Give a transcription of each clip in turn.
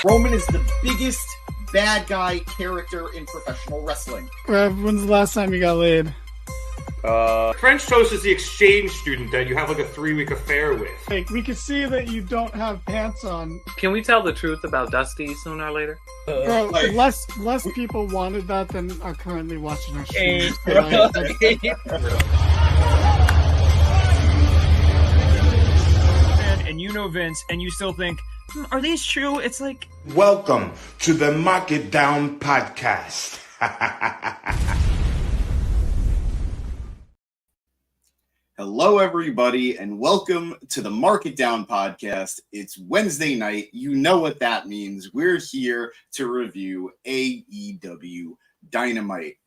Roman is the biggest bad guy character in professional wrestling. When's the last time you got laid? French Toast is the exchange student that you have like a 3-week affair with. Like, we can see that you don't have pants on. Can we tell the truth about Dusty sooner or later? Bro, less people wanted that than are currently watching our stream. And you know Vince, and you still think, are these true? It's like... Welcome to the Mark It Down podcast. Hello, everybody, and welcome to the Mark It Down podcast. It's Wednesday night. You know what that means. We're here to review AEW Dynamite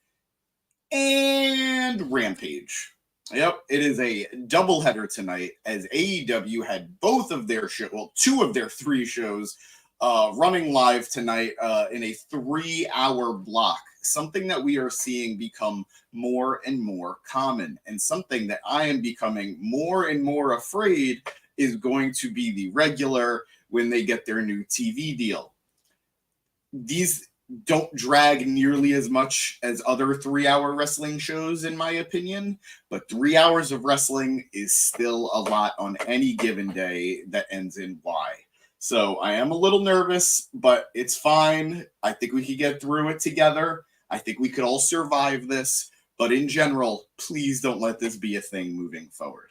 and Rampage. Yep, it is a doubleheader tonight as AEW had both of their two of their 3 shows running live tonight in a 3-hour block. Something that we are seeing become more and more common, and something that I am becoming more and more afraid is going to be the regular when they get their new TV deal. These don't drag nearly as much as other 3-hour wrestling shows, in my opinion, but 3 hours of wrestling is still a lot on any given day that ends in Y. So I am a little nervous, but it's fine. I think we could get through it together. I think we could all survive this, but in general, please don't let this be a thing moving forward.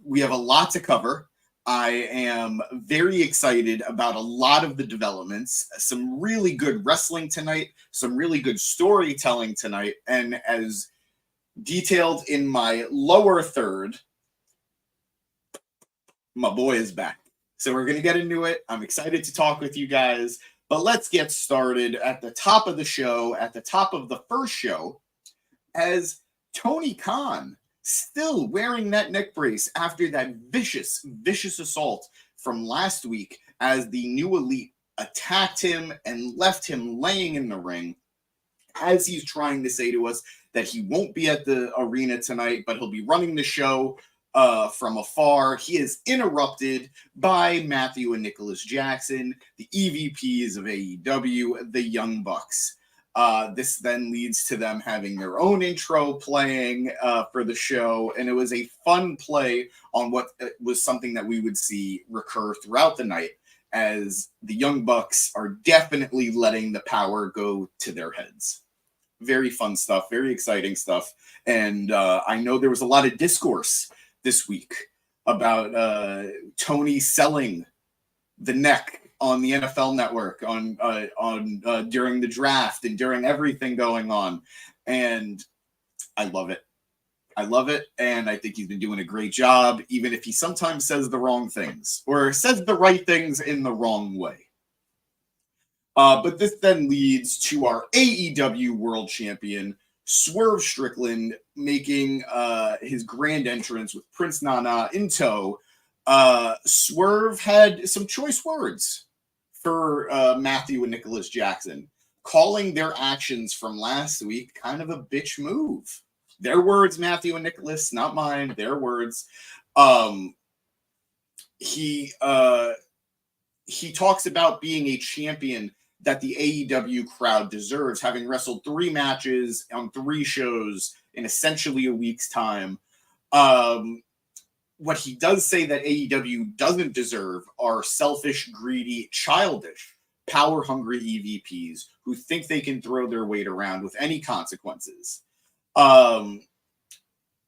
We have a lot to cover. I am very excited about a lot of the developments, some really good wrestling tonight, some really good storytelling tonight, and as detailed in my lower third, my boy is back. So we're going to get into it. I'm excited to talk with you guys, but let's get started at the top of the show, at the top of the first show, as Tony Khan, still wearing that neck brace after that vicious assault from last week as the new elite attacked him and left him laying in the ring, as he's trying to say to us that he won't be at the arena tonight, but he'll be running the show from afar. He is interrupted by Matthew and Nicholas Jackson, the EVPs of AEW, the Young Bucks. This then leads to them having their own intro playing for the show, and it was a fun play on what was something that we would see recur throughout the night, as the Young Bucks are definitely letting the power go to their heads. Very fun stuff, very exciting stuff, and I know there was a lot of discourse this week about Tony selling the neck on the NFL Network on during the draft and during everything going on, and I love it. I love it, and I think he's been doing a great job, even if he sometimes says the wrong things or says the right things in the wrong way. But this then leads to our AEW World Champion Swerve Strickland making his grand entrance with Prince Nana in tow. Swerve had some choice words for Matthew and Nicholas Jackson, calling their actions from last week kind of a bitch move. Their words, Matthew and Nicholas, not mine, their words. He talks about being a champion that the AEW crowd deserves, having wrestled 3 matches on 3 shows in essentially a week's time. What he does say that AEW doesn't deserve are selfish, greedy, childish, power-hungry EVPs who think they can throw their weight around with any consequences.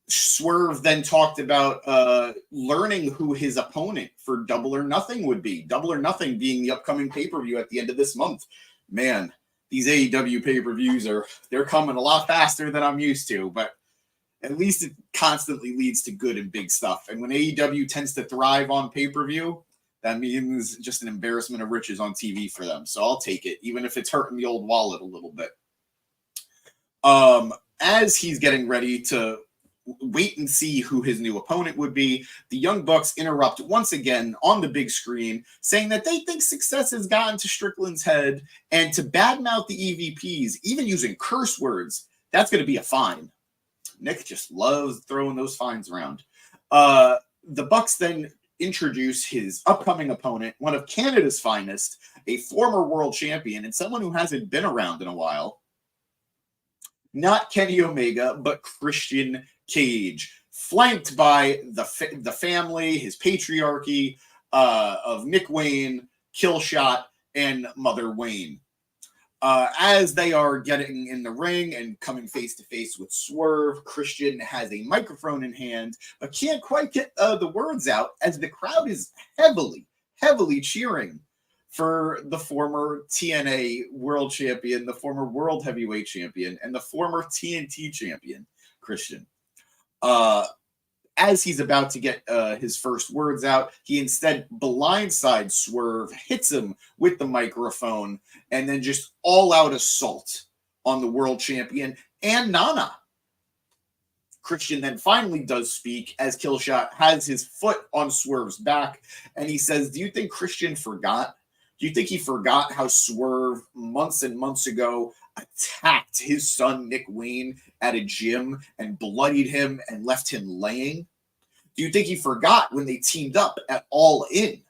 Swerve then talked about learning who his opponent for Double or Nothing would be. Double or Nothing being the upcoming pay-per-view at the end of this month. Man, these AEW pay-per-views they're coming a lot faster than I'm used to, but at least it constantly leads to good and big stuff. And when AEW tends to thrive on pay-per-view, that means just an embarrassment of riches on TV for them. So I'll take it, even if it's hurting the old wallet a little bit. As he's getting ready to wait and see who his new opponent would be, the Young Bucks interrupt once again on the big screen, saying that they think success has gotten to Strickland's head, and to badmouth the EVPs, even using curse words, that's going to be a fine. Nick just loves throwing those fines around. The Bucks then introduce his upcoming opponent, one of Canada's finest, a former world champion, and someone who hasn't been around in a while. Not Kenny Omega, but Christian Cage, flanked by the family, his patriarchy of Nick Wayne, Killshot, and Mother Wayne. As they are getting in the ring and coming face to face with Swerve, Christian has a microphone in hand, but can't quite get the words out as the crowd is heavily cheering for the former TNA world champion, the former world heavyweight champion, and the former TNT champion, Christian. As he's about to get his first words out, he instead blindsides Swerve, hits him with the microphone, and then just all-out assault on the world champion and Nana. Christian then finally does speak as Killshot has his foot on Swerve's back, and he says, do you think Christian forgot? Do you think he forgot how Swerve months and months ago attacked his son Nick Wayne at a gym and bloodied him and left him laying? Do you think he forgot when they teamed up at All In,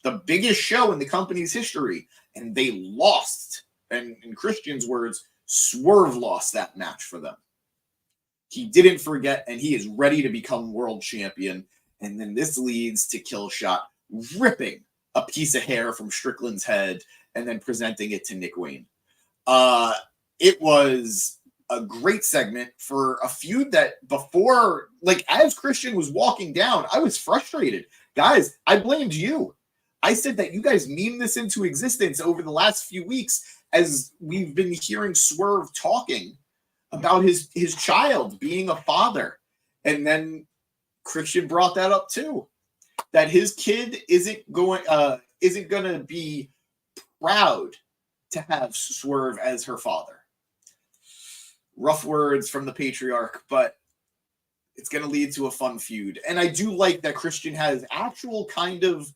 the biggest show in the company's history, and they lost? And in Christian's words, Swerve lost that match for them. He didn't forget, and he is ready to become world champion. And then this leads to Killshot ripping a piece of hair from Strickland's head and then presenting it to Nick Wayne. It was a great segment for a feud that before, like as Christian was walking down, I was frustrated. Guys, I blamed you. I said that you guys meme this into existence over the last few weeks as we've been hearing Swerve talking about his child being a father. And then Christian brought that up too, that his kid isn't going to be proud to have Swerve as her father. Rough words from the patriarch, but it's going to lead to a fun feud. And I do like that Christian has actual kind of,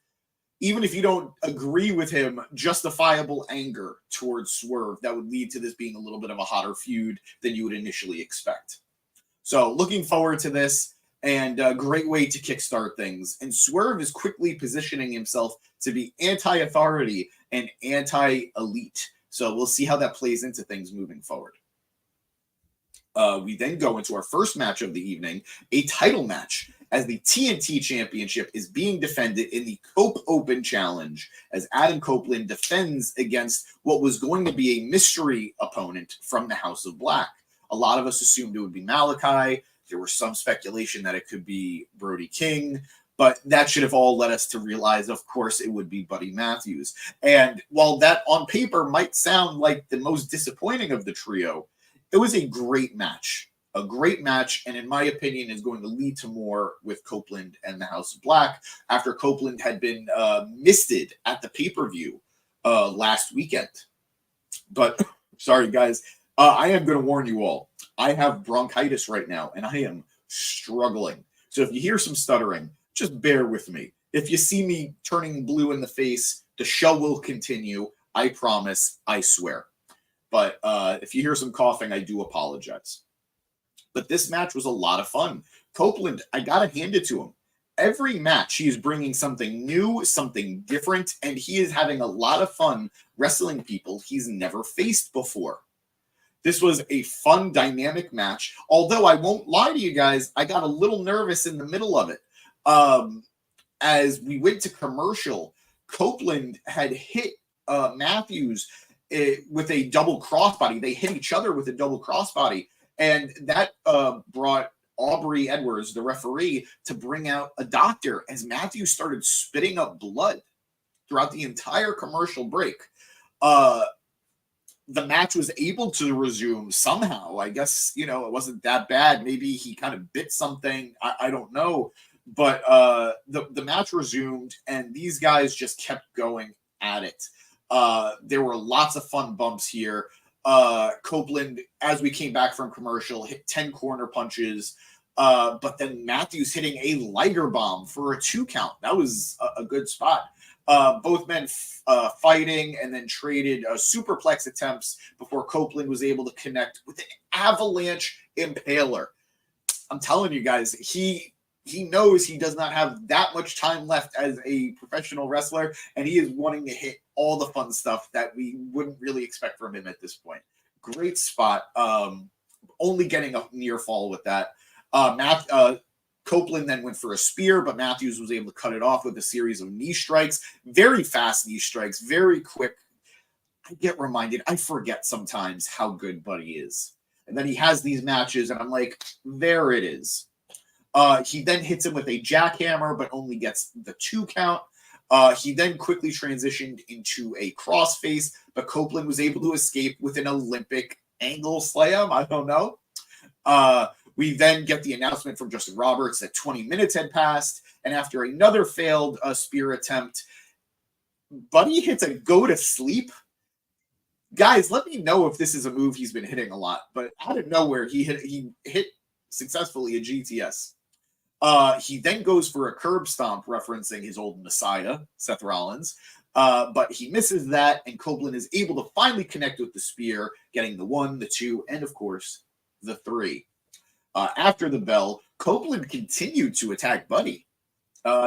even if you don't agree with him, justifiable anger towards Swerve that would lead to this being a little bit of a hotter feud than you would initially expect. So looking forward to this, and a great way to kickstart things. And Swerve is quickly positioning himself to be anti-authority and anti-elite. So we'll see how that plays into things moving forward. We then go into our first match of the evening, a title match, as the TNT Championship is being defended in the Cope Open Challenge, as Adam Copeland defends against what was going to be a mystery opponent from the House of Black. A lot of us assumed it would be Malachi. There was some speculation that it could be Brody King, but that should have all led us to realize, of course, it would be Buddy Matthews. And while that on paper might sound like the most disappointing of the trio, it was a great match, and in my opinion is going to lead to more with Copeland and the House of Black after Copeland had been misted at the pay-per-view last weekend. But sorry, guys, I am going to warn you all. I have bronchitis right now, and I am struggling. So if you hear some stuttering, just bear with me. If you see me turning blue in the face, the show will continue. I promise. I swear. But if you hear some coughing, I do apologize. But this match was a lot of fun. Copeland, I got to hand it to him. Every match, he is bringing something new, something different, and he is having a lot of fun wrestling people he's never faced before. This was a fun, dynamic match. Although I won't lie to you guys, I got a little nervous in the middle of it. As we went to commercial, Copeland had hit Matthews with a double crossbody. They hit each other with a double crossbody. And that brought Aubrey Edwards, the referee, to bring out a doctor as Matthews started spitting up blood throughout the entire commercial break. The match was able to resume somehow. I guess, it wasn't that bad. Maybe he kind of bit something. I don't know. But the match resumed, and these guys just kept going at it. There were lots of fun bumps here. Copeland, as we came back from commercial, hit 10 corner punches. But then Matthews hitting a Liger bomb for a 2 count. That was a good spot. Both men fighting and then traded superplex attempts before Copeland was able to connect with an avalanche impaler. I'm telling you guys, he he knows he does not have that much time left as a professional wrestler, and he is wanting to hit all the fun stuff that we wouldn't really expect from him at this point. Great spot. Only getting a near fall with that. Copeland then went for a spear, but Matthews was able to cut it off with a series of knee strikes. Very fast knee strikes, very quick. I get reminded, I forget sometimes how good Buddy is. And then he has these matches, and I'm like, there it is. He then hits him with a jackhammer, but only gets the 2 count. He then quickly transitioned into a crossface, but Copeland was able to escape with an Olympic angle slam. I don't know. We then get the announcement from Justin Roberts that 20 minutes had passed, and after another failed spear attempt, Buddy hits a go to sleep. Guys, let me know if this is a move he's been hitting a lot, but out of nowhere, he hit successfully a GTS. He then goes for a curb stomp, referencing his old messiah, Seth Rollins, but he misses that, and Copeland is able to finally connect with the spear, getting the 1, the 2, and of course, the 3. After the bell, Copeland continued to attack Buddy.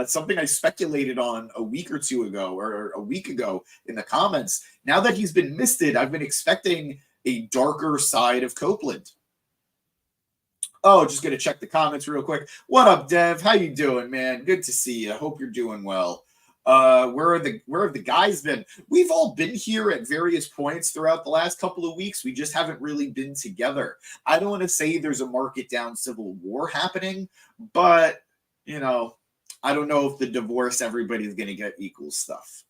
Something I speculated on a week or two ago, or a week ago in the comments. Now that he's been misted, I've been expecting a darker side of Copeland. Oh, just going to check the comments real quick. What up, Dev? How you doing, man? Good to see you. Hope you're doing well. Where have the guys been? We've all been here at various points throughout the last couple of weeks. We just haven't really been together. I don't want to say there's a market down civil war happening, but, you know, I don't know if the divorce, everybody's going to get equal stuff.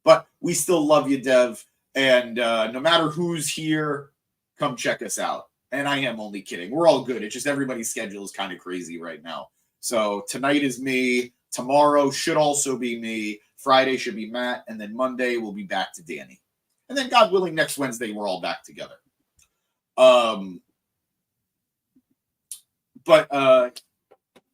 But we still love you, Dev. And no matter who's here, come check us out. And I am only kidding. We're all good. It's just everybody's schedule is kind of crazy right now. So tonight is me. Tomorrow should also be me. Friday should be Matt. And then Monday we'll be back to Danny. And then God willing, next Wednesday we're all back together.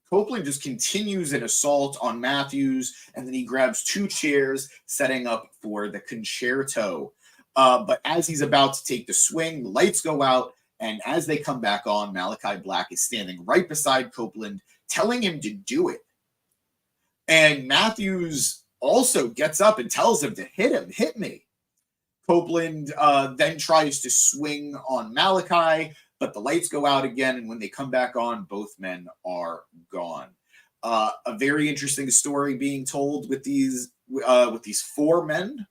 Copeland just continues an assault on Matthews, and then he grabs 2 chairs, setting up for the concerto. But as he's about to take the swing, the lights go out, and as they come back on, Malachi Black is standing right beside Copeland, telling him to do it. And Matthews also gets up and tells him to hit me. Copeland then tries to swing on Malachi, but the lights go out again, and when they come back on, both men are gone. A very interesting story being told with these 4 men.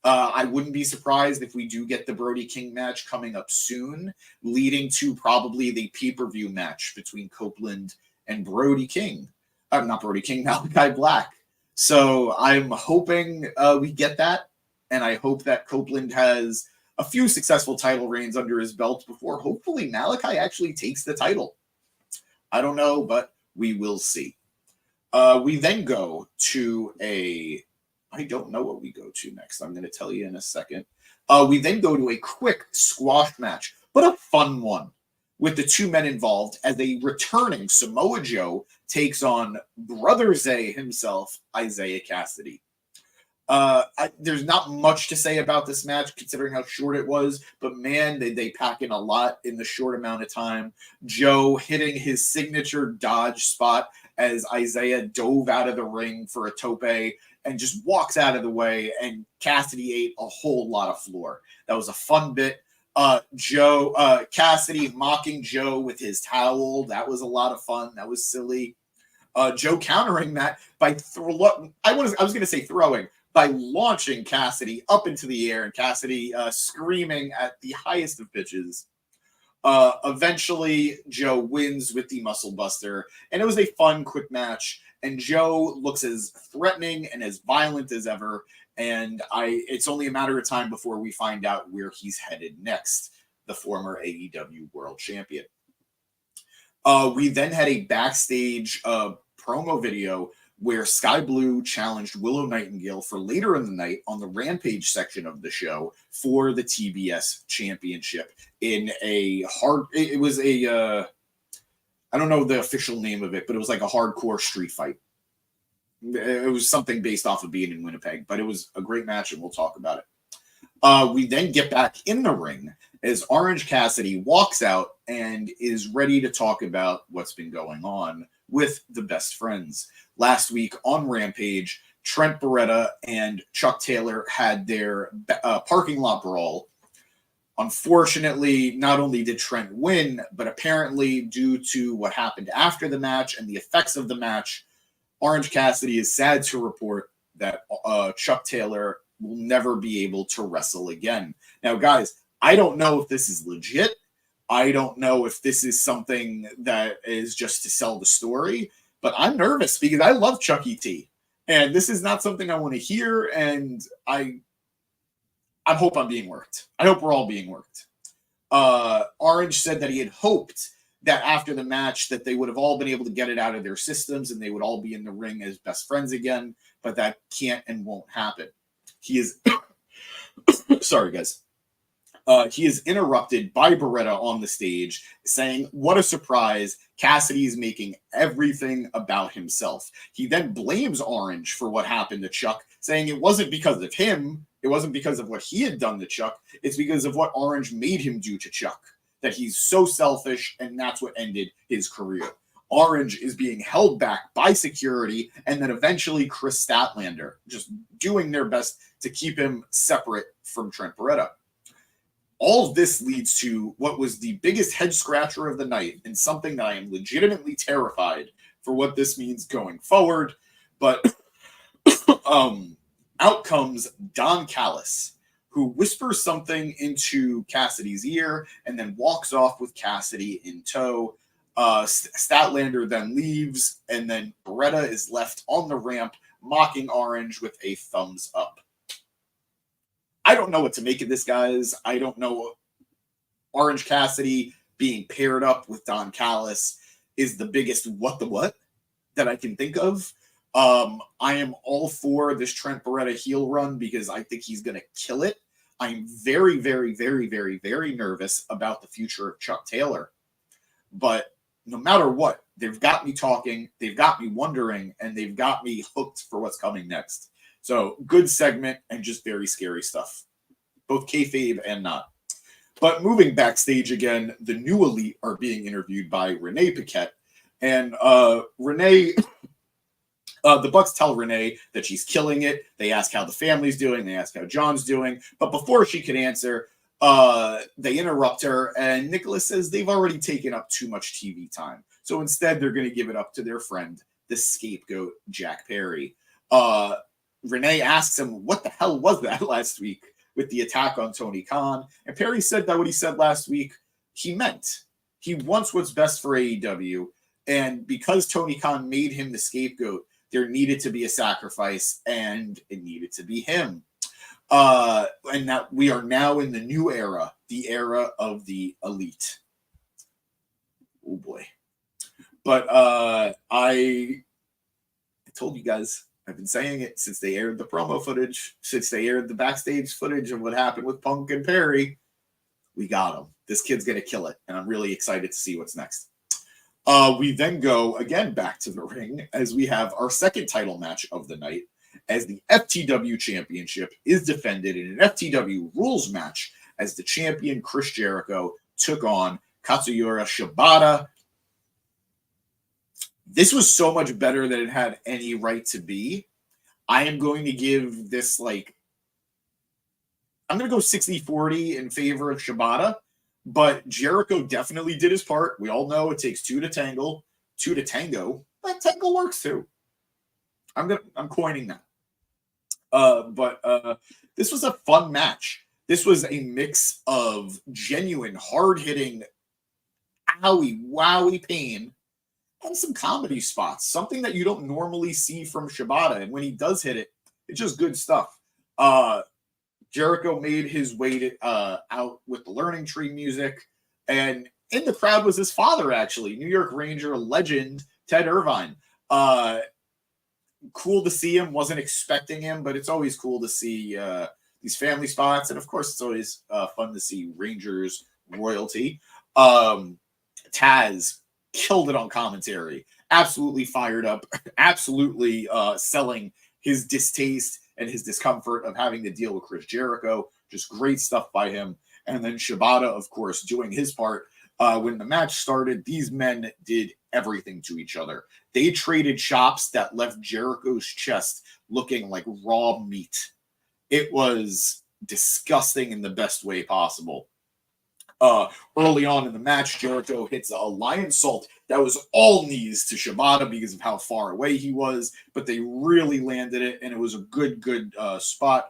I wouldn't be surprised if we do get the Brody King match coming up soon, leading to probably the pay-per-view match between Copeland and Brody King. Not Brody King, Malachi Black. So I'm hoping we get that, and I hope that Copeland has a few successful title reigns under his belt before hopefully Malachi actually takes the title. I don't know, but we will see. We then go to I don't know what we go to next. I'm going to tell you in a second. We then go to a quick squash match, but a fun one, with the 2 men involved as a returning Samoa Joe takes on Brother Zay himself, Isaiah Cassidy. There's not much to say about this match considering how short it was, but man, they pack in a lot in the short amount of time. Joe hitting his signature dodge spot as Isaiah dove out of the ring for a tope and just walks out of the way, and Cassidy ate a whole lot of floor. That was a fun bit. Cassidy mocking Joe with his towel. That was a lot of fun. That was silly. Joe countering that by I was going to say throwing, by launching Cassidy up into the air, and Cassidy screaming at the highest of pitches. Eventually, Joe wins with the Muscle Buster, and it was a fun, quick match. And Joe looks as threatening and as violent as ever. And it's only a matter of time before we find out where he's headed next, the former AEW World Champion. We then had a backstage promo video where Sky Blue challenged Willow Nightingale for later in the night on the Rampage section of the show for the TBS Championship in I don't know the official name of it, but it was like a hardcore street fight. It was something based off of being in Winnipeg, but it was a great match, and we'll talk about it. We then get back in the ring, as Orange Cassidy walks out and is ready to talk about what's been going on with the best friends. Last week on Rampage, Trent Beretta and Chuck Taylor had their parking lot brawl. Unfortunately, not only did Trent win, but apparently due to what happened after the match and the effects of the match, Orange Cassidy is sad to report that Chuck Taylor will never be able to wrestle again. Now, guys, I don't know if this is legit. I don't know if this is something that is just to sell the story, but I'm nervous because I love Chucky T. And this is not something I want to hear, and I hope I'm being worked. I hope we're all being worked. Orange said that he had hoped that after the match that they would have all been able to get it out of their systems and they would all be in the ring as best friends again, but that can't and won't happen. He is sorry, guys. He is interrupted by Beretta on the stage saying, what a surprise. Cassidy is making everything about himself. He then blames Orange for what happened to Chuck, saying it wasn't because of him. It wasn't because of what he had done to Chuck. It's because of what Orange made him do to Chuck, that he's so selfish, and that's what ended his career. Orange is being held back by security, and then eventually Chris Statlander, just doing their best to keep him separate from Trent Beretta. All of this leads to what was the biggest head scratcher of the night, and something that I am legitimately terrified for what this means going forward. But out comes Don Callis, who whispers something into Cassidy's ear and then walks off with Cassidy in tow. Statlander then leaves, and then Beretta is left on the ramp mocking Orange with a thumbs up. I don't know what to make of this, guys. I don't know. Orange Cassidy being paired up with Don Callis is the biggest what that I can think of. I am all for this Trent Beretta heel run because I think he's going to kill it. I'm very, very, very, very, very nervous about the future of Chuck Taylor. But no matter what, they've got me talking, they've got me wondering, and they've got me hooked for what's coming next. So, good segment and just very scary stuff. Both kayfabe and not. But moving backstage again, the new Elite are being interviewed by Renee Paquette. And Renee, the Bucks tell Renee that she's killing it. They ask how the family's doing. They ask how John's doing. But before she can answer, they interrupt her. And Nicholas says they've already taken up too much TV time. So instead, they're going to give it up to their friend, the scapegoat, Jack Perry. Renee asks him, what the hell was that last week with the attack on Tony Khan? And Perry said that what he said last week, he meant. He wants what's best for AEW. And because Tony Khan made him the scapegoat, there needed to be a sacrifice, and it needed to be him. And that we are now in the new era, the era of the Elite. Oh, boy. But I told you guys, I've been saying it since they aired the promo footage, since they aired the backstage footage of what happened with Punk and Perry. We got him. This kid's going to kill it, and I'm really excited to see what's next. We then go again back to the ring as we have our second title match of the night, as the FTW Championship is defended in an FTW rules match as the champion Chris Jericho took on Katsuyori Shibata. This was so much better than it had any right to be. I am going to give this, I'm going to go 60-40 in favor of Shibata, but Jericho definitely did his part. We all know it takes two to tango, but tango works too. I'm coining that. But this was a fun match. This was a mix of genuine, hard-hitting, owie pain, and some comedy spots, something that you don't normally see from Shibata. And when he does hit it, it's just good stuff. Jericho made his way out with the Learning Tree music. And in the crowd was his father, actually, New York Ranger legend Ted Irvine. Cool to see him. Wasn't expecting him, but it's always cool to see these family spots. And, of course, it's always fun to see Rangers royalty. Taz killed it on commentary. Absolutely fired up. Absolutely selling his distaste and his discomfort of having to deal with Chris Jericho. Just great stuff by him. And then Shibata, of course, doing his part. When the match started, these men did everything to each other. They traded chops that left Jericho's chest looking like raw meat. It was disgusting in the best way possible. Early on in the match, Jericho hits a lion salt that was all knees to Shibata because of how far away he was, but they really landed it, and it was a good spot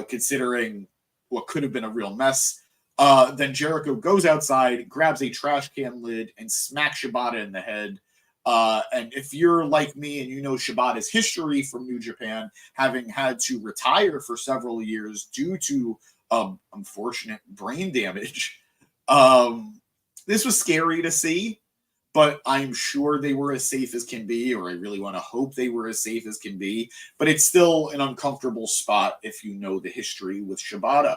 considering what could have been a real mess. Then Jericho goes outside, grabs a trash can lid, and smacks Shibata in the head. And if you're like me and you know Shibata's history from New Japan, having had to retire for several years due to unfortunate brain damage, this was scary to see, but I'm sure they were as safe as can be, or I really want to hope they were as safe as can be. But it's still an uncomfortable spot if you know the history with Shibata.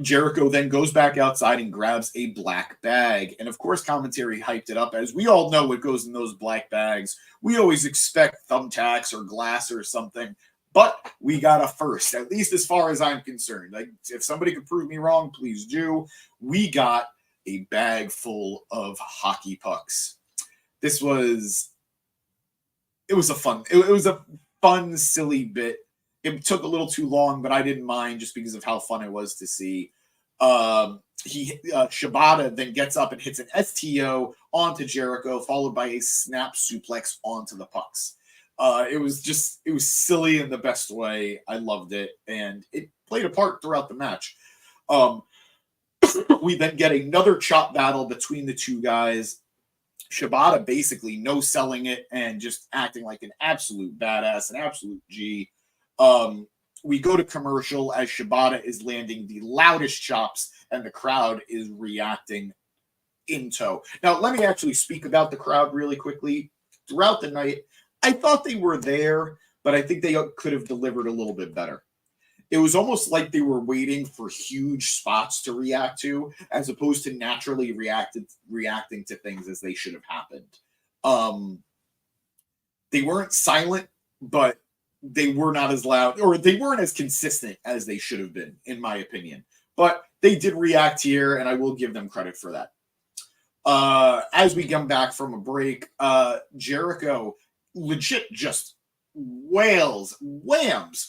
Jericho then goes back outside and grabs a black bag. And of course, commentary hyped it up. As we all know what goes in those black bags. We always expect thumbtacks or glass or something. But we got a first, at least as far as I'm concerned. Like, if somebody could prove me wrong, please do. We got a bag full of hockey pucks. It was a fun, silly bit. It took a little too long, but I didn't mind just because of how fun it was to see. Shibata then gets up and hits an STO onto Jericho, followed by a snap suplex onto the pucks. It was silly in the best way. I loved it, and it played a part throughout the match. We then get another chop battle between the two guys. Shibata basically no-selling it and just acting like an absolute badass, an absolute G. We go to commercial as Shibata is landing the loudest chops, and the crowd is reacting in tow. Now, let me actually speak about the crowd really quickly. Throughout the night, I thought they were there, but I think they could have delivered a little bit better. It was almost like they were waiting for huge spots to react to, as opposed to naturally reacting to things as they should have happened. They weren't silent, but they were not as loud, or they weren't as consistent as they should have been, in my opinion. But they did react here, and I will give them credit for that. As we come back from a break, Jericho legit just whams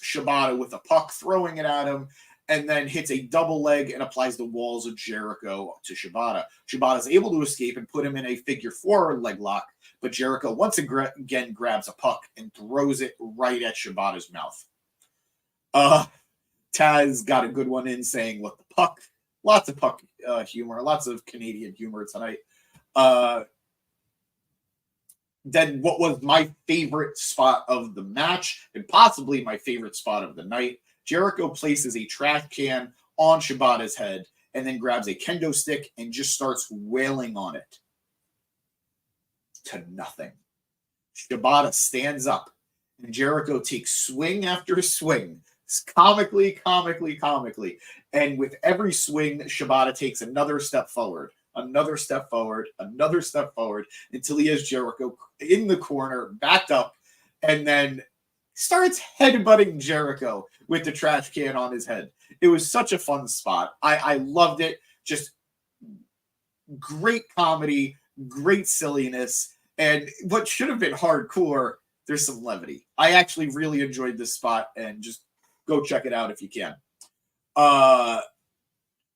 Shibata with a puck, throwing it at him, and then hits a double leg and applies the walls of Jericho to Shibata. Shibata is able to escape and put him in a figure four leg lock, but Jericho once again grabs a puck and throws it right at Shibata's mouth. Taz got a good one in saying, "What the puck?" Lots of puck humor, lots of Canadian humor tonight. Then what was my favorite spot of the match, and possibly my favorite spot of the night, Jericho places a trash can on Shibata's head and then grabs a kendo stick and just starts wailing on it to nothing. Shibata stands up and Jericho takes swing after swing, comically. And with every swing, Shibata takes another step forward, until he has Jericho in the corner, backed up, and then starts headbutting Jericho with the trash can on his head. It was such a fun spot. I loved it. Just great comedy, great silliness, and what should have been hardcore, there's some levity. I actually really enjoyed this spot, and just go check it out if you can.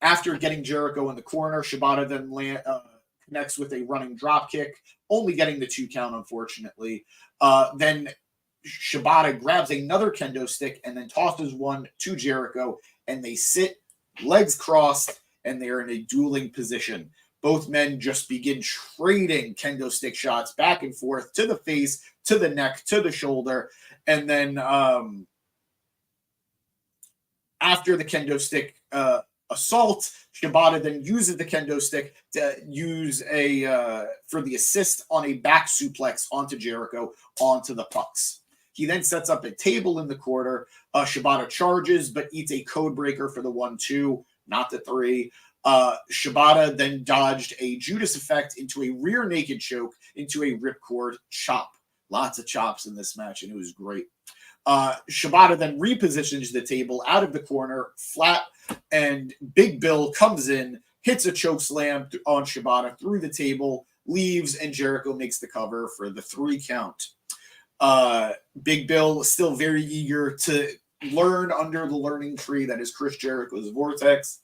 After getting Jericho in the corner, Shibata then connects with a running drop kick, only getting the 2 count, unfortunately. Then Shibata grabs another kendo stick and then tosses one to Jericho, and they sit, legs crossed, and they're in a dueling position. Both men just begin trading kendo stick shots back and forth to the face, to the neck, to the shoulder, and then after the kendo stick assault, Shibata then uses the kendo stick to use for the assist on a back suplex onto Jericho, onto the pucks. He then sets up a table in the corner. Shibata charges, but eats a code breaker for the 1-2, not the 3. Shibata then dodged a Judas effect into a rear naked choke into a ripcord chop. Lots of chops in this match, and it was great. Shibata then repositions the table out of the corner, flat, and Big Bill comes in, hits a choke slam on Shibata through the table, leaves, and Jericho makes the cover for the 3 count. Big Bill is still very eager to learn under the learning tree that is Chris Jericho's Vortex.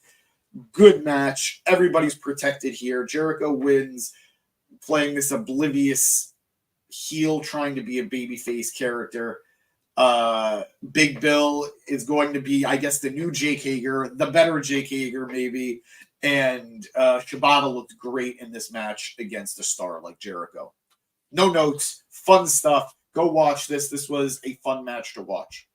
Good match. Everybody's protected here. Jericho wins, playing this oblivious heel, trying to be a babyface character. Big Bill is going to be, I guess, the new Jake Hager, the better Jake Hager, maybe. And Shibata looked great in this match against a star like Jericho. No notes, fun stuff. Go watch this. This was a fun match to watch.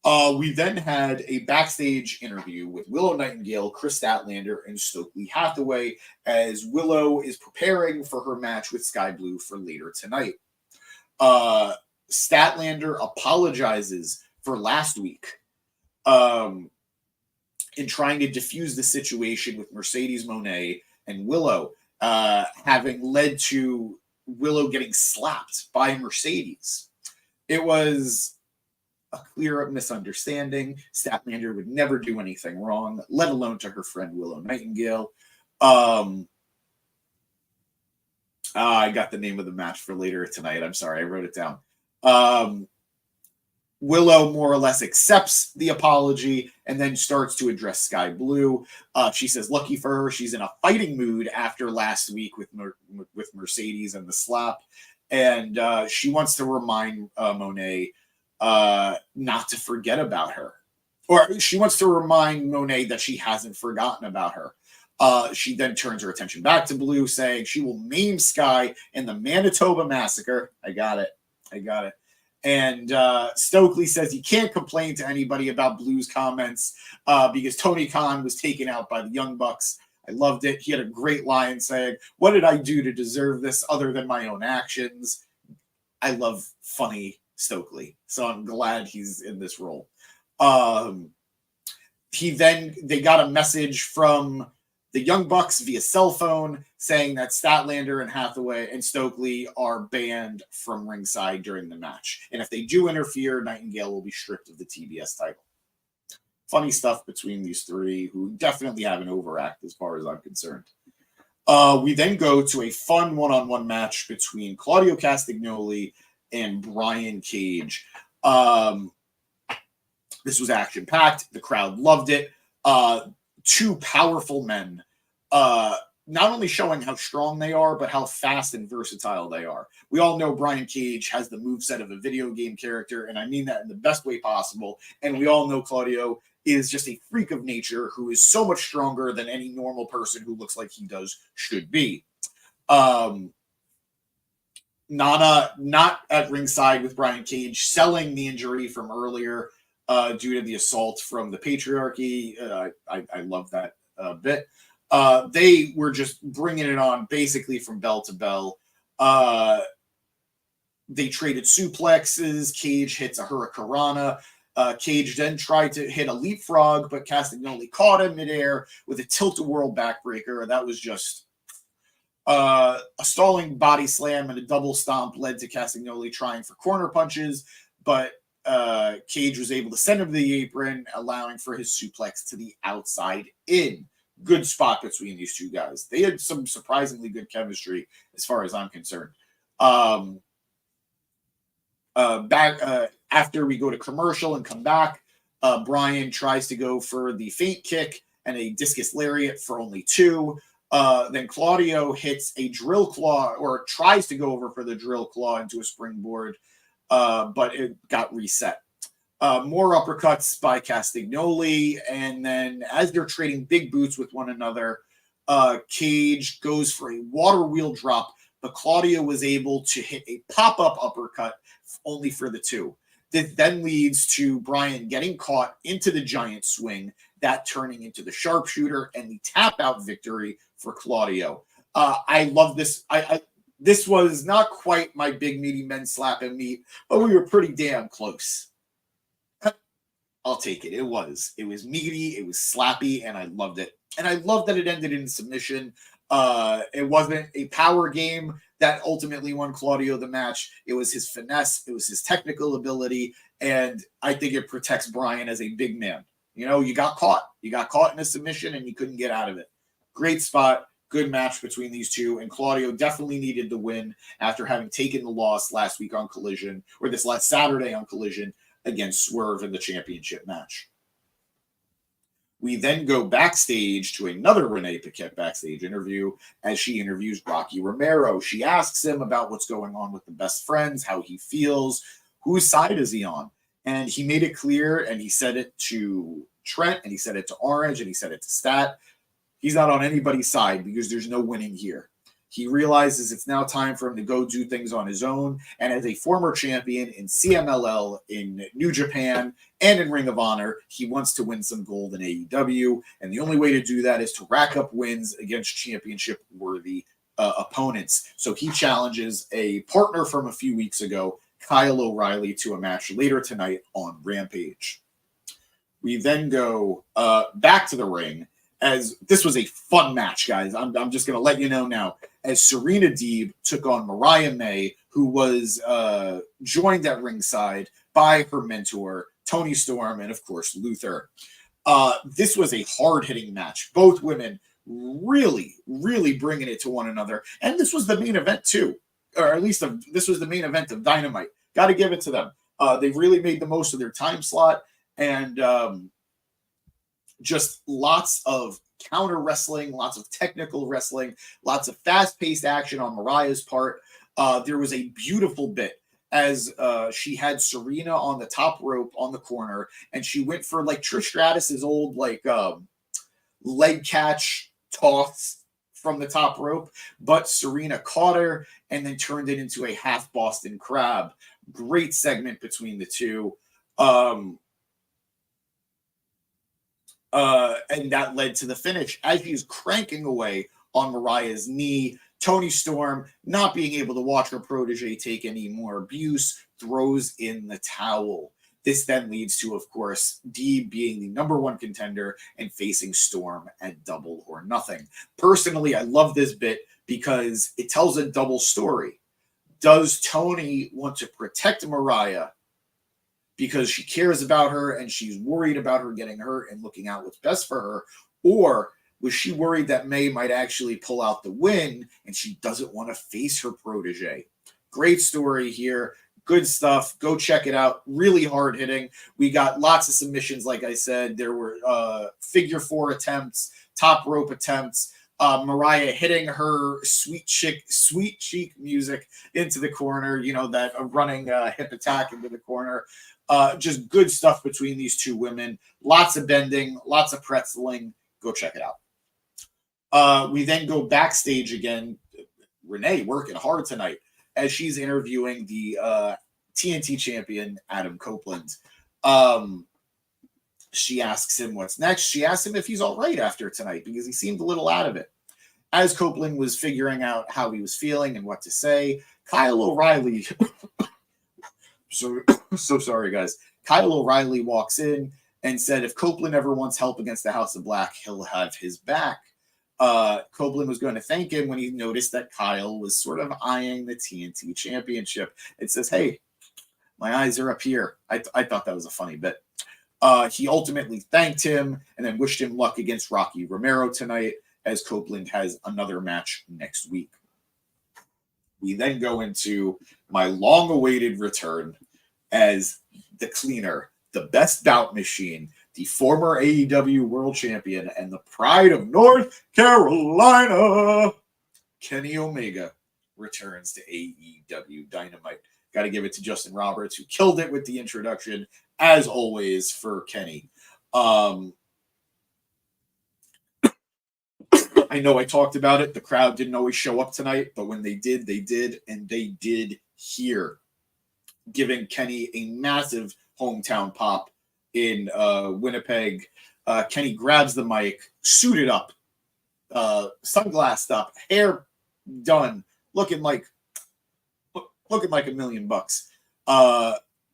We then had a backstage interview with Willow Nightingale, Chris Statlander, and Stokely Hathaway as Willow is preparing for her match with Sky Blue for later tonight. Statlander apologizes for last week in trying to defuse the situation with Mercedes Moné and Willow, having led to Willow getting slapped by Mercedes. It was a clear misunderstanding. Statlander would never do anything wrong, let alone to her friend Willow Nightingale. I got the name of the match for later tonight. I'm sorry, I wrote it down. Willow more or less accepts the apology and then starts to address Sky Blue. She says, lucky for her, she's in a fighting mood after last week with Mercedes and the slap. And she wants to remind Moné not to forget about her. Or she wants to remind Moné that she hasn't forgotten about her. She then turns her attention back to Blue, saying she will maim Sky in the Manitoba Massacre. I got it. And Stokely says he can't complain to anybody about Blue's comments because Tony Khan was taken out by the Young Bucks. I loved it. He had a great line saying, what did I do to deserve this other than my own actions? I love funny Stokely, so I'm glad he's in this role. They got a message from the Young Bucks via cell phone saying that Statlander and Hathaway and Stokely are banned from ringside during the match. And if they do interfere, Nightingale will be stripped of the TBS title. Funny stuff between these three, who definitely have an overact as far as I'm concerned. We then go to a fun one-on-one match between Claudio Castagnoli and Brian Cage. This was action-packed. The crowd loved it. Two powerful men, not only showing how strong they are, but how fast and versatile they are. We all know Brian Cage has the moveset of a video game character, and I mean that in the best way possible. And we all know Claudio is just a freak of nature who is so much stronger than any normal person who looks like he does should be. Nana not at ringside with Brian Cage, selling the injury from earlier due to the assault from the patriarchy. I love that bit. They were just bringing it on basically from bell to bell. They traded suplexes. Cage hits a hurricanrana. Cage then tried to hit a leapfrog, but Castagnoli caught him midair with a tilt-a-whirl backbreaker. That was just a stalling body slam and a double stomp led to Castagnoli trying for corner punches, but Cage was able to send him to the apron, allowing for his suplex to the outside in. Good spot between these two guys. They had some surprisingly good chemistry as far as I'm concerned. After we go to commercial and come back, Brian tries to go for the feint kick and a discus lariat for only 2. Then Claudio hits a drill claw, or tries to go over for the drill claw into a springboard, but it got reset. More uppercuts by Castagnoli, and then as they're trading big boots with one another, Cage goes for a water wheel drop, but Claudio was able to hit a pop-up uppercut only for the 2. This then leads to Brian getting caught into the giant swing, that turning into the sharpshooter and the tap-out victory for Claudio. I love this. This was not quite my big meaty men slap and meet, but we were pretty damn close. I'll take it. It was meaty, it was slappy, and I loved it. And I love that it ended in submission. It wasn't a power game that ultimately won Claudio the match. It was his finesse. It was his technical ability. And I think it protects Brian as a big man. You know, you got caught. You got caught in a submission and you couldn't get out of it. Great spot. Good match between these two. And Claudio definitely needed the win after having taken the loss last week on Collision, or this last Saturday on Collision against Swerve in the championship match. We then go backstage to another Renee Paquette backstage interview as she interviews Rocky Romero. She asks him about what's going on with the best friends, how he feels, whose side is he on? And he made it clear, and he said it to Trent, and he said it to Orange, and he said it to Stat. He's not on anybody's side because there's no winning here. He realizes it's now time for him to go do things on his own. And as a former champion in CMLL, in New Japan, and in Ring of Honor, he wants to win some gold in AEW. And the only way to do that is to rack up wins against championship-worthy opponents. So he challenges a partner from a few weeks ago, Kyle O'Reilly, to a match later tonight on Rampage. We then go back to the ring, as this was a fun match, guys. I'm just going to let you know now. As Serena Deeb took on Mariah May, who was joined at ringside by her mentor, Toni Storm, and, of course, Luther. This was a hard-hitting match. Both women really, really bringing it to one another. And this was the main event, too. Or at least this was the main event of Dynamite. Got to give it to them. They really made the most of their time slot. And just lots of counter wrestling, lots of technical wrestling, lots of fast-paced action on Mariah's part. There was a beautiful bit as she had Serena on the top rope on the corner, and she went for like Trish Stratus's old like leg catch toss from the top rope, but Serena caught her and then turned it into a half Boston Crab. Great segment between the two. And that led to the finish. As she's cranking away on Mariah's knee, Toni Storm, not being able to watch her protege take any more abuse, throws in the towel. This then leads to, of course, Deeb being the number one contender and facing Storm at Double or Nothing. Personally, I love this bit because it tells a double story. Does Toni want to protect Mariah because she cares about her and she's worried about her getting hurt and looking out what's best for her? Or was she worried that May might actually pull out the win and she doesn't want to face her protege? Great story here. Good stuff. Go check it out. Really hard hitting. We got lots of submissions, like I said. There were figure four attempts, top rope attempts. Mariah hitting her sweet chic music into the corner, you know, that running hip attack into the corner. Just good stuff between these two women. Lots of bending, lots of pretzeling. Go check it out. We then go backstage again. Renee working hard tonight as she's interviewing the TNT champion, Adam Copeland. She asks him what's next. She asks him if he's all right after tonight because he seemed a little out of it. As Copeland was figuring out how he was feeling and what to say, Kyle O'Reilly so sorry, guys. Kyle O'Reilly walks in and said if Copeland ever wants help against the House of Black, he'll have his back. Copeland was going to thank him when he noticed that Kyle was sort of eyeing the TNT championship. It says, hey, my eyes are up here. I thought that was a funny bit. He ultimately thanked him and then wished him luck against Rocky Romero tonight as Copeland has another match next week. We then go into my long-awaited return as the cleaner, the best bout machine, the former AEW world champion, and the pride of North Carolina. Kenny Omega returns to AEW Dynamite. Got to give it to Justin Roberts, who killed it with the introduction, as always, for Kenny. I know I talked about it. The crowd didn't always show up tonight, but when they did, and they did here, giving Kenny a massive hometown pop in Winnipeg. Kenny grabs the mic, suited up, sunglassed up, hair done, looking like $1 million.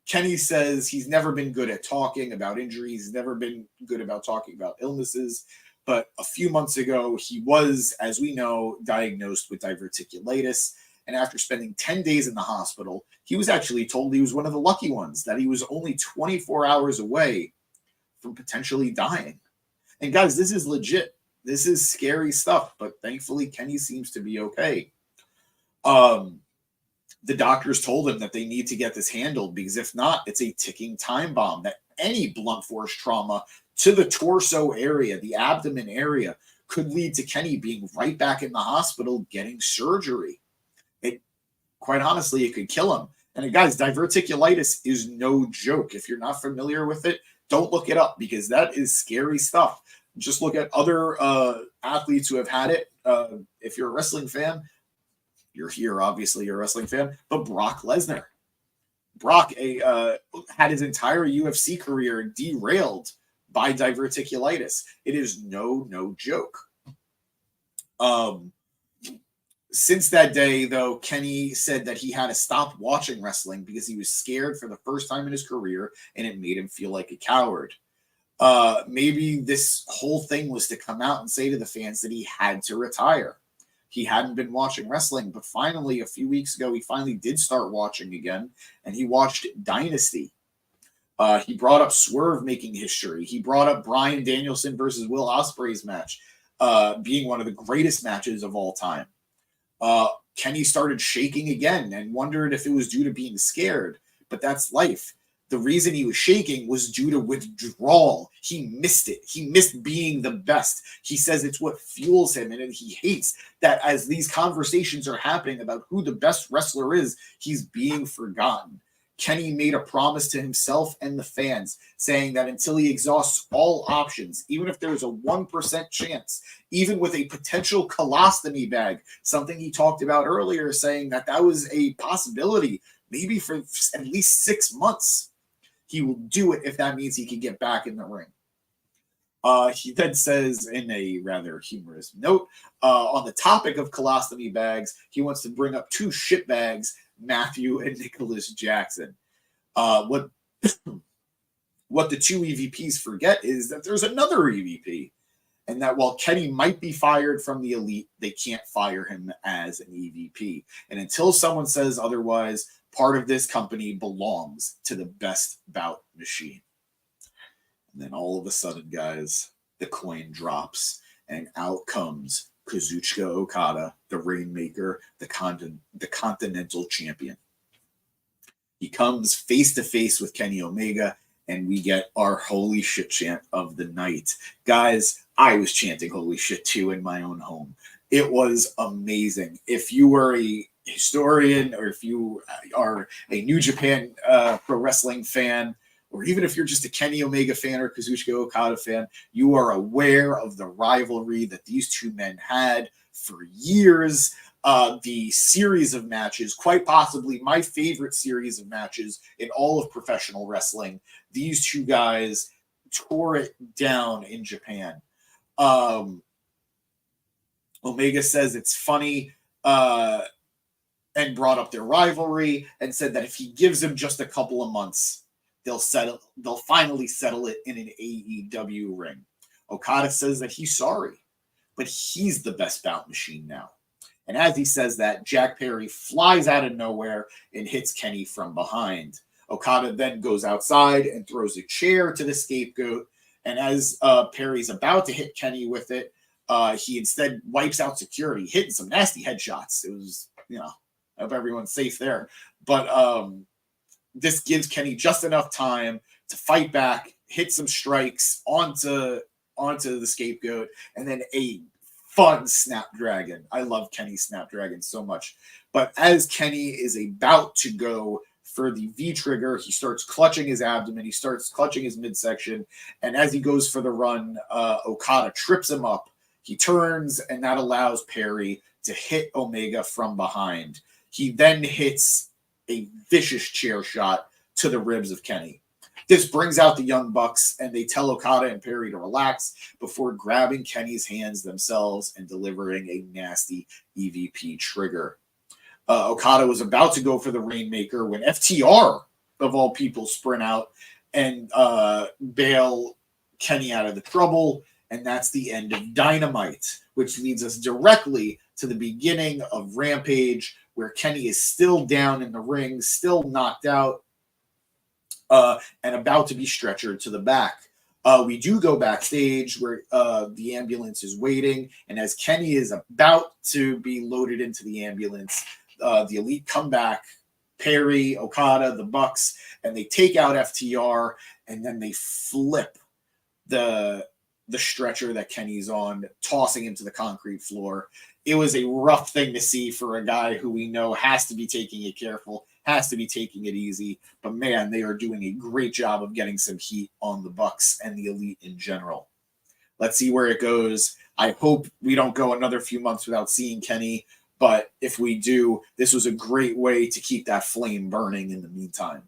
Kenny says he's never been good at talking about injuries, never been good about talking about illnesses. But a few months ago, he was, as we know, diagnosed with diverticulitis. And after spending 10 days in the hospital, he was actually told he was one of the lucky ones, that he was only 24 hours away from potentially dying. And guys, this is legit. This is scary stuff, but thankfully Kenny seems to be okay. The doctors told him that they need to get this handled, because if not, it's a ticking time bomb, that any blunt force trauma to the torso area, the abdomen area, could lead to Kenny being right back in the hospital getting surgery. Quite honestly, it could kill him. And guys, diverticulitis is no joke. If you're not familiar with it, don't look it up, because that is scary stuff. Just look at other athletes who have had it. If you're a wrestling fan, you're here, obviously you're a wrestling fan, but Brock Lesnar. Brock had his entire UFC career derailed by diverticulitis. It is no joke. Since that day, though, Kenny said that he had to stop watching wrestling because he was scared for the first time in his career, and it made him feel like a coward. Maybe this whole thing was to come out and say to the fans that he had to retire. He hadn't been watching wrestling, but finally, a few weeks ago, he finally did start watching again, and he watched Dynasty. He brought up Swerve making history. He brought up Bryan Danielson versus Will Ospreay's match being one of the greatest matches of all time. Kenny started shaking again and wondered if it was due to being scared, but that's life. The reason he was shaking was due to withdrawal. He missed it. He missed being the best. He says it's what fuels him, and he hates that as these conversations are happening about who the best wrestler is, he's being forgotten. Kenny made a promise to himself and the fans, saying that until he exhausts all options, even if there's a 1% chance, even with a potential colostomy bag, something he talked about earlier, saying that that was a possibility, maybe for at least 6 months, he will do it if that means he can get back in the ring. He then says, in a rather humorous note, on the topic of colostomy bags, he wants to bring up two shitbags, Matthew and Nicholas Jackson. What the two EVPs forget is that there's another EVP, and that while Kenny might be fired from the Elite, they can't fire him as an EVP. And until someone says otherwise, part of this company belongs to the Best Bout Machine. And then all of a sudden, guys, the coin drops, and out comes Kazuchika Okada, the Rainmaker, the Continental Champion. He comes face to face with Kenny Omega, and we get our holy shit chant of the night. Guys, I was chanting holy shit too in my own home. It was amazing. If you were a historian, or if you are a New Japan pro wrestling fan, or even if you're just a Kenny Omega fan or Kazuchika Okada fan, you are aware of the rivalry that these two men had for years. The series of matches, quite possibly my favorite series of matches in all of professional wrestling. These two guys tore it down in Japan. Omega says it's funny, and brought up their rivalry and said that if he gives him just a couple of months, they'll finally settle it in an AEW ring. Okada says that he's sorry, but he's the Best Bout Machine now. And as he says that, Jack Perry flies out of nowhere and hits Kenny from behind. Okada then goes outside and throws a chair to the scapegoat. And as Perry's about to hit Kenny with it, he instead wipes out security, hitting some nasty headshots. It was, I hope everyone's safe there. But this gives Kenny just enough time to fight back, hit some strikes onto the scapegoat, and then a fun Snapdragon. I love Kenny's Snapdragon so much. But as Kenny is about to go for the V-trigger, he starts clutching his abdomen, he starts clutching his midsection, and as he goes for the run, Okada trips him up. He turns, and that allows Perry to hit Omega from behind. He then hits a vicious chair shot to the ribs of Kenny. This brings out the Young Bucks, and they tell Okada and Perry to relax before grabbing Kenny's hands themselves and delivering a nasty EVP trigger. Okada was about to go for the Rainmaker when FTR, of all people, sprint out and bail Kenny out of the trouble. And that's the end of Dynamite, which leads us directly to the beginning of Rampage, where Kenny is still down in the ring, still knocked out, and about to be stretchered to the back. We do go backstage where the ambulance is waiting, and as Kenny is about to be loaded into the ambulance, the Elite come back, Perry, Okada, the Bucks, and they take out FTR, and then they flip the stretcher that Kenny's on, tossing him to the concrete floor. It was a rough thing to see for a guy who we know has to be taking it careful, has to be taking it easy. But man, they are doing a great job of getting some heat on the Bucks and the Elite in general. Let's see where it goes. I hope we don't go another few months without seeing Kenny, but if we do, this was a great way to keep that flame burning in the meantime.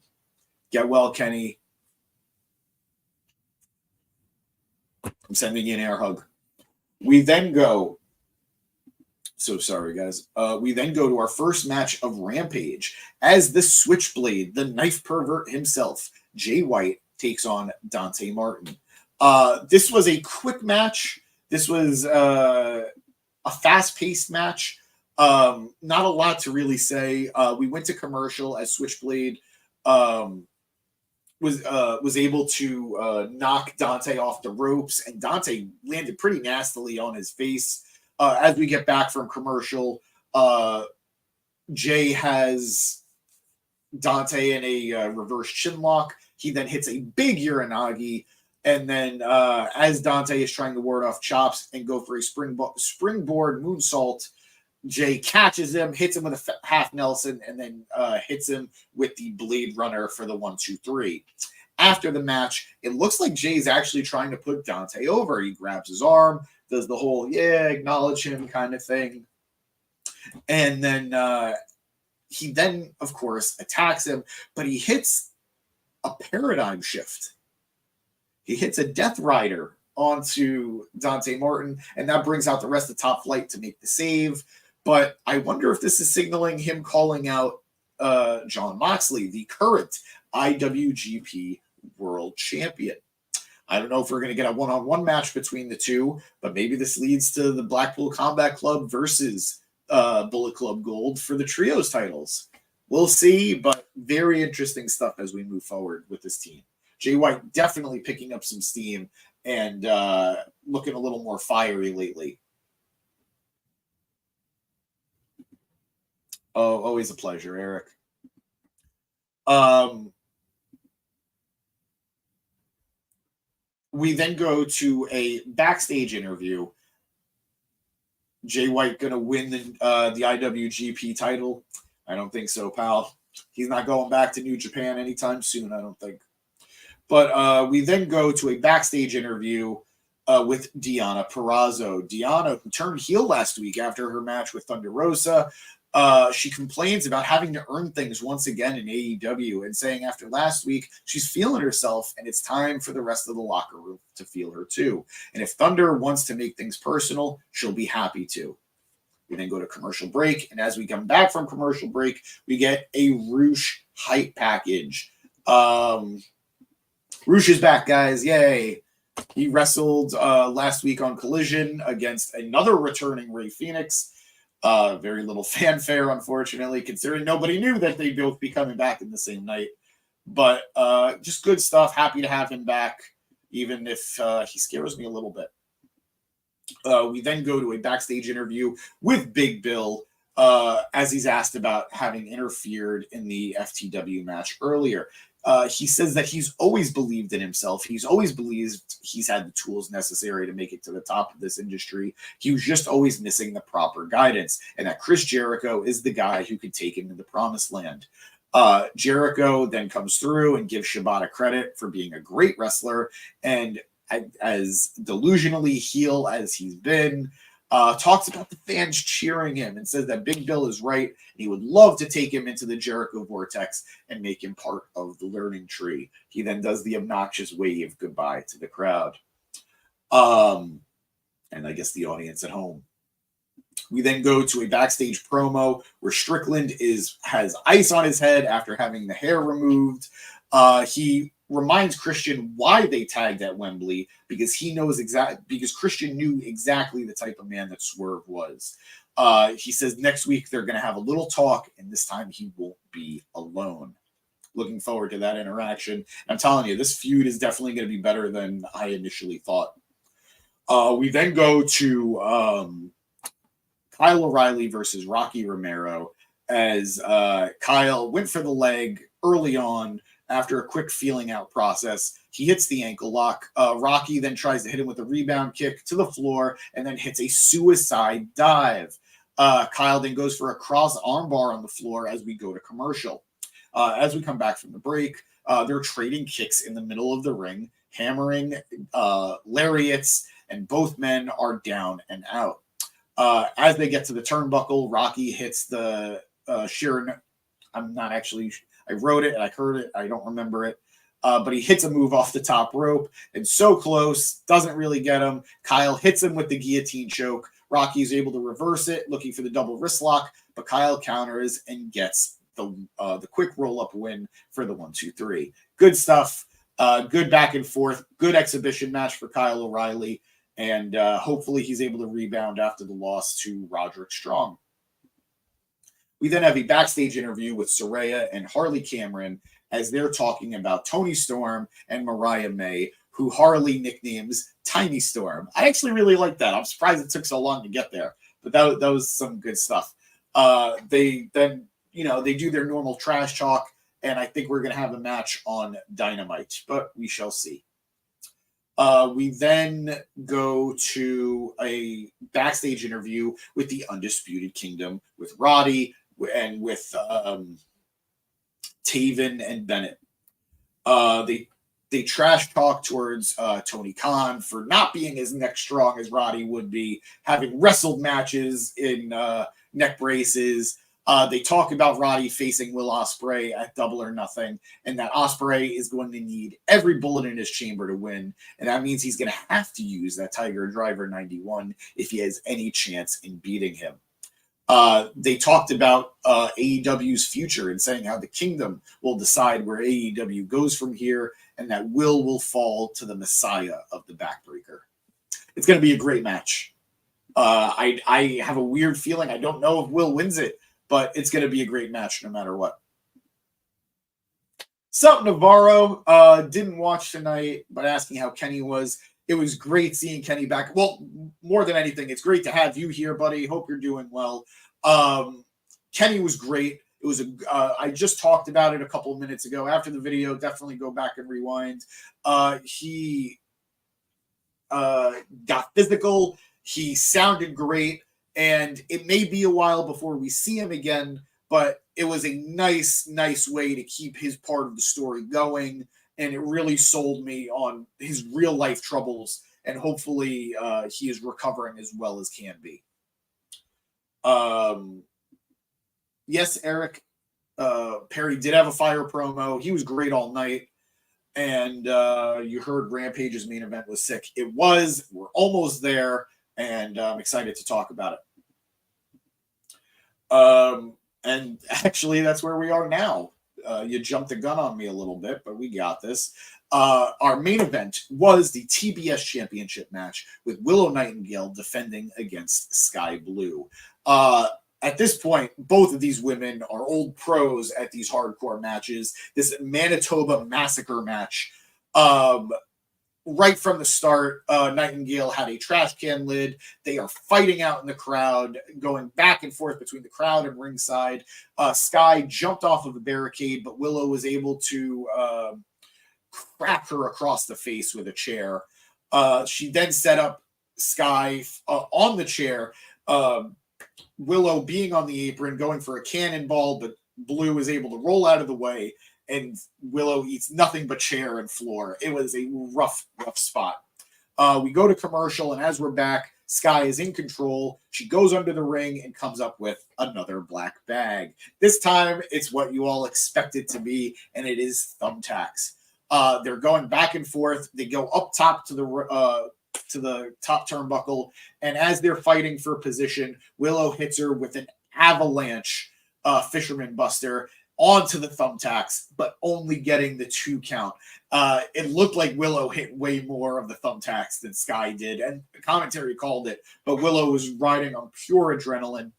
Get well, Kenny. I'm sending you an air hug. We then go. So sorry, guys. We then go to our first match of Rampage as the Switchblade, the knife pervert himself, Jay White, takes on Dante Martin. This was a quick match. This was a fast-paced match. Not a lot to really say. We went to commercial as Switchblade was able to knock Dante off the ropes, and Dante landed pretty nastily on his face. As we get back from commercial, Jay has Dante in a reverse chinlock. He then hits a big Uranagi, and then as Dante is trying to ward off chops and go for a springboard moonsault, Jay catches him, hits him with a half Nelson, and then hits him with the Blade Runner for the 1-2-3. After the match, it looks like Jay's actually trying to put Dante over. He grabs his arm, does the whole, acknowledge him kind of thing. And then he then, of course, attacks him, but he hits a paradigm shift. He hits a Death Rider onto Dante Martin, and that brings out the rest of Top Flight to make the save. But I wonder if this is signaling him calling out Jon Moxley, the current IWGP World Champion. I don't know if we're going to get a one-on-one match between the two, but maybe this leads to the Blackpool Combat Club versus Bullet Club Gold for the trios titles. We'll see, but very interesting stuff as we move forward with this team. Jay White definitely picking up some steam and looking a little more fiery lately. Oh, always a pleasure, Eric. We then go to a backstage interview. Jay White going to win the IWGP title? I don't think so, pal. He's not going back to New Japan anytime soon, I don't think. But we then go to a backstage interview with Deonna Purrazzo. Deonna, who turned heel last week after her match with Thunder Rosa, she complains about having to earn things once again in AEW and saying after last week, she's feeling herself and it's time for the rest of the locker room to feel her too. And if Thunder wants to make things personal, she'll be happy to. We then go to commercial break. And as we come back from commercial break, we get a Roosh hype package. Roosh is back, guys. Yay. He wrestled last week on Collision against another returning Rey Fenix. Very little fanfare, unfortunately, considering nobody knew that they'd both be coming back in the same night. But just good stuff. Happy to have him back, even if he scares me a little bit. We then go to a backstage interview with Big Bill as he's asked about having interfered in the FTW match earlier. He says that he's always believed in himself. He's always believed he's had the tools necessary to make it to the top of this industry. He was just always missing the proper guidance, and that Chris Jericho is the guy who could take him to the promised land. Jericho then comes through and gives Shibata credit for being a great wrestler, and as delusionally heel as he's been, talks about the fans cheering him and says that Big Bill is right. And he would love to take him into the Jericho Vortex and make him part of the learning tree. He then does the obnoxious wave goodbye to the crowd. And I guess the audience at home. We then go to a backstage promo where Strickland has ice on his head after having the hair removed. He reminds Christian why they tagged at Wembley, because Christian knew exactly the type of man that Swerve was. He says next week they're going to have a little talk, and this time he won't be alone. Looking forward to that interaction. I'm telling you, this feud is definitely going to be better than I initially thought. We then go to Kyle O'Reilly versus Rocky Romero, as Kyle went for the leg early on after a quick feeling out process. He hits the ankle lock. Rocky then tries to hit him with a rebound kick to the floor and then hits a suicide dive. Kyle then goes for a cross armbar on the floor as we go to commercial. As we come back from the break, they're trading kicks in the middle of the ring, hammering lariats, and both men are down and out. As they get to the turnbuckle, Rocky hits the sheer. I'm not actually. I wrote it and I heard it. I don't remember it. But he hits a move off the top rope and so close, doesn't really get him. Kyle hits him with the guillotine choke. Rocky is able to reverse it, looking for the double wrist lock, but Kyle counters and gets the quick roll-up win for the 1-2-3. Good stuff. Good back and forth. Good exhibition match for Kyle O'Reilly. And hopefully he's able to rebound after the loss to Roderick Strong. We then have a backstage interview with Saraya and Harley Cameron as they're talking about Toni Storm and Mariah May, who Harley nicknames Tiny Storm. I actually really like that. I'm surprised it took so long to get there, but that was some good stuff. They then, they do their normal trash talk, and I think we're going to have a match on Dynamite, but we shall see. We then go to a backstage interview with the Undisputed Kingdom, with Roddy and with Taven and Bennett. They trash talk towards Tony Khan for not being as neck strong as Roddy would be, having wrestled matches in neck braces. They talk about Roddy facing Will Ospreay at Double or Nothing, and that Ospreay is going to need every bullet in his chamber to win, and that means he's going to have to use that Tiger Driver 91 if he has any chance in beating him. They talked about AEW's future and saying how the Kingdom will decide where AEW goes from here, and that Will fall to the Messiah of the Backbreaker. It's going to be a great match. I have a weird feeling. I don't know if Will wins it, but it's going to be a great match no matter what. Sup, Navarro. Didn't watch tonight, but asking how Kenny was. It was great seeing Kenny back. Well, more than anything, it's great to have you here, buddy. Hope you're doing well. Kenny was great. It was I just talked about it a couple of minutes ago. After the video, definitely go back and rewind. He got physical. He sounded great. And it may be a while before we see him again, but it was a nice way to keep his part of the story going. And it really sold me on his real life troubles. And hopefully he is recovering as well as can be. Yes, Eric Perry did have a fire promo. He was great all night. And you heard Rampage's main event was sick. It was. We're almost there. And I'm excited to talk about it. And actually, that's where we are now. You jumped the gun on me a little bit, but we got this. Our main event was the TBS Championship match with Willow Nightingale defending against Sky Blue. At this point, both of these women are old pros at these hardcore matches. This Manitoba Massacre match. Right from the start, Nightingale had a trash can lid. They are fighting out in the crowd, going back and forth between the crowd and ringside. Sky jumped off of the barricade, but Willow was able to crack her across the face with a chair. She then set up Sky on the chair. Willow being on the apron, going for a cannonball, but Blue is able to roll out of the way. And Willow eats nothing but chair and floor. It was a rough spot. We go to commercial, and as we're back, Sky is in control. She goes under the ring and comes up with another black bag. This time, it's what you all expect it to be, and it is thumbtacks. They're going back and forth. They go up top to the top turnbuckle, and as they're fighting for position, Willow hits her with an avalanche Fisherman Buster. onto the thumbtacks, but only getting the 2 count. It looked like Willow hit way more of the thumbtacks than Sky did, and the commentary called it, but Willow was riding on pure adrenaline.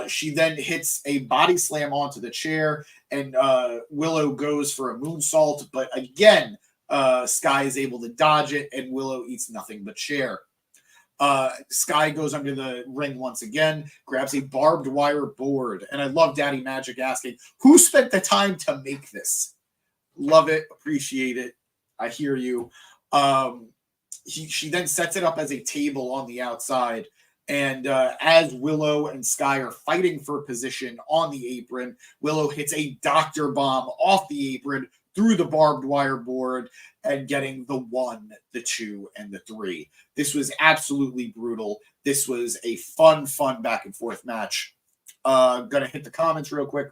She then hits a body slam onto the chair, and Willow goes for a moonsault, but again, Sky is able to dodge it, and Willow eats nothing but chair. Sky goes under the ring once again, grabs a barbed wire board, and I love Daddy Magic asking, who spent the time to make this? Love it, appreciate it. I hear you. She then sets it up as a table on the outside, and as Willow and Sky are fighting for position on the apron, Willow hits a doctor bomb off the apron through the barbed wire board and getting the 1, the 2, and the 3. This was absolutely brutal. This was a fun back and forth match. Gonna hit the comments real quick.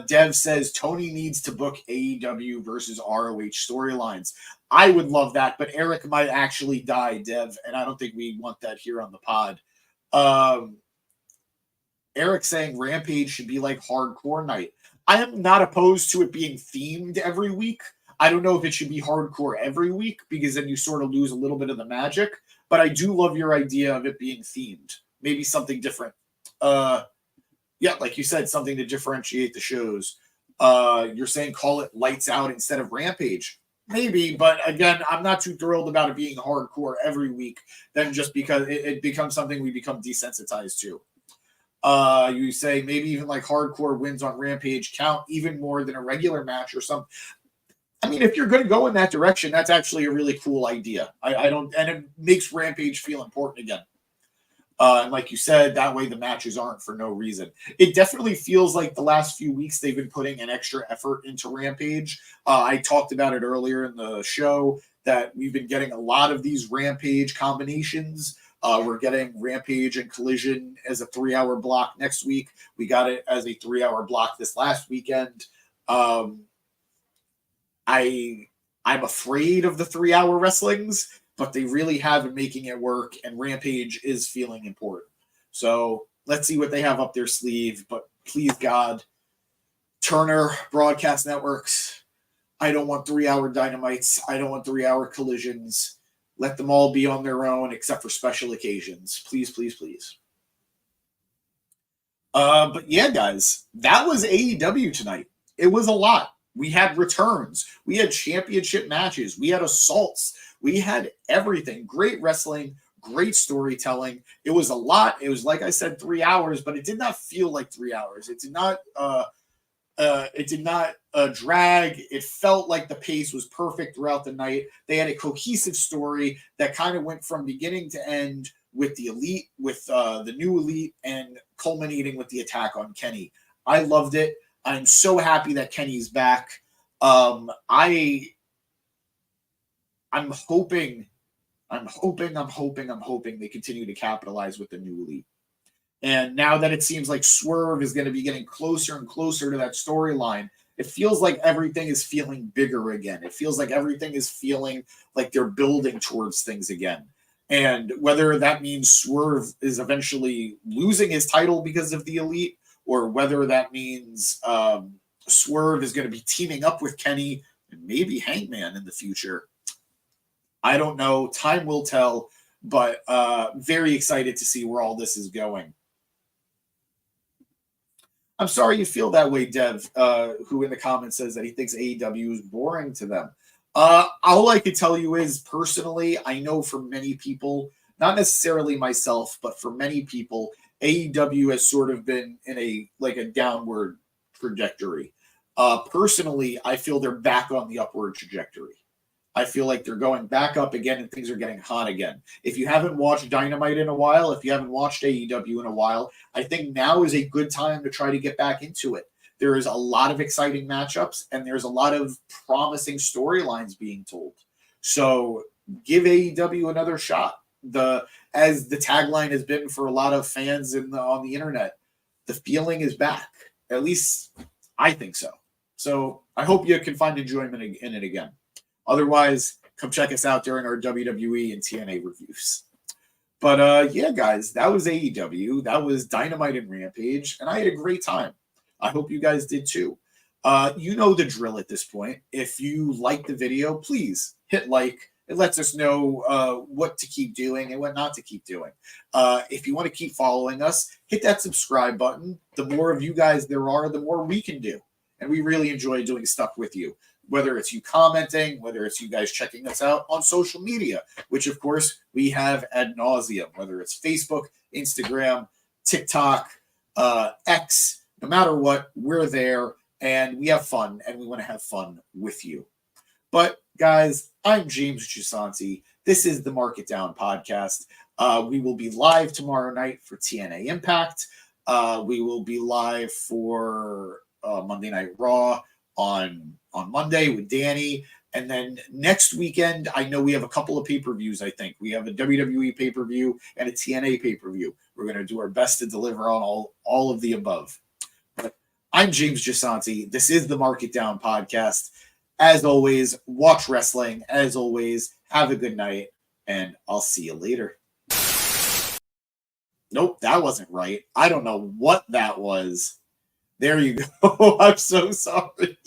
Dev says Tony needs to book AEW versus ROH storylines. I would love that, but Eric might actually die, Dev, and I don't think we want that here on the pod. Eric saying Rampage should be like Hardcore Night. I am not opposed to it being themed every week. I don't know if it should be hardcore every week because then you sort of lose a little bit of the magic, but I do love your idea of it being themed. Maybe something different. Yeah, like you said, something to differentiate the shows. You're saying call it Lights Out instead of Rampage. Maybe, but again, I'm not too thrilled about it being hardcore every week then just because it becomes something we become desensitized to. You say maybe even like hardcore wins on Rampage count even more than a regular match or something. I mean, if you're going to go in that direction, that's actually a really cool idea. I don't, and it makes Rampage feel important again. And like you said, that way the matches aren't for no reason. It definitely feels like the last few weeks they've been putting an extra effort into Rampage. I talked about it earlier in the show that we've been getting a lot of these Rampage combinations. We're getting Rampage and Collision as a 3-hour block next week. We got it as a 3-hour block this last weekend. I'm afraid of the 3-hour wrestlings, but they really have been making it work, and Rampage is feeling important. So let's see what they have up their sleeve. But please, God, Turner Broadcast Networks, I don't want 3-hour Dynamites. I don't want 3-hour Collisions. Let them all be on their own except for special occasions. Please, please, please. But yeah, guys, that was AEW tonight. It was a lot. We had returns. We had championship matches. We had assaults. We had everything. Great wrestling, great storytelling. It was a lot. It was, like I said, 3 hours, but it did not feel like 3 hours. It did not drag. It felt like the pace was perfect throughout the night. They had a cohesive story that kind of went from beginning to end with the Elite, with the new Elite, and culminating with the attack on Kenny. I loved it. I'm so happy that Kenny's back. I'm hoping they continue to capitalize with the new Elite. And now that it seems like Swerve is going to be getting closer and closer to that storyline, it feels like everything is feeling bigger again. It feels like everything is feeling like they're building towards things again. And whether that means Swerve is eventually losing his title because of the Elite, or whether that means Swerve is going to be teaming up with Kenny and maybe Hangman in the future, I don't know. Time will tell, but very excited to see where all this is going. I'm sorry you feel that way, Dev, who in the comments says that he thinks AEW is boring to them. All I could tell you is, personally, I know for many people, not necessarily myself, but for many people, AEW has sort of been in a downward trajectory. Personally, I feel they're back on the upward trajectory. I feel like they're going back up again and things are getting hot again. If you haven't watched Dynamite in a while, if you haven't watched AEW in a while, I think now is a good time to try to get back into it. There is a lot of exciting matchups and there's a lot of promising storylines being told. So give AEW another shot. As the tagline has been for a lot of fans on the internet, the feeling is back. At least I think so. So I hope you can find enjoyment in it again. Otherwise, come check us out during our WWE and TNA reviews. But yeah, guys, that was AEW. That was Dynamite and Rampage, and I had a great time. I hope you guys did too. You know the drill at this point. If you like the video, please hit like. It lets us know what to keep doing and what not to keep doing. If you want to keep following us, hit that subscribe button. The more of you guys there are, the more we can do. And we really enjoy doing stuff with you, whether it's you commenting, whether it's you guys checking us out on social media, which, of course, we have ad nauseum, whether it's Facebook, Instagram, TikTok, X, no matter what, we're there. And we have fun, and we want to have fun with you. But, guys, I'm James Giusanti. This is the Market Down podcast. We will be live tomorrow night for TNA Impact. We will be live for Monday Night Raw on Monday with Danny. And then next weekend, I know we have a couple of pay-per-views, I think. We have a WWE pay-per-view and a TNA pay-per-view. We're going to do our best to deliver on all of the above. But I'm James Giusanti. This is the Market Down podcast. As always, watch wrestling. As always, have a good night, and I'll see you later. Nope, that wasn't right. I don't know what that was. There you go. I'm so sorry.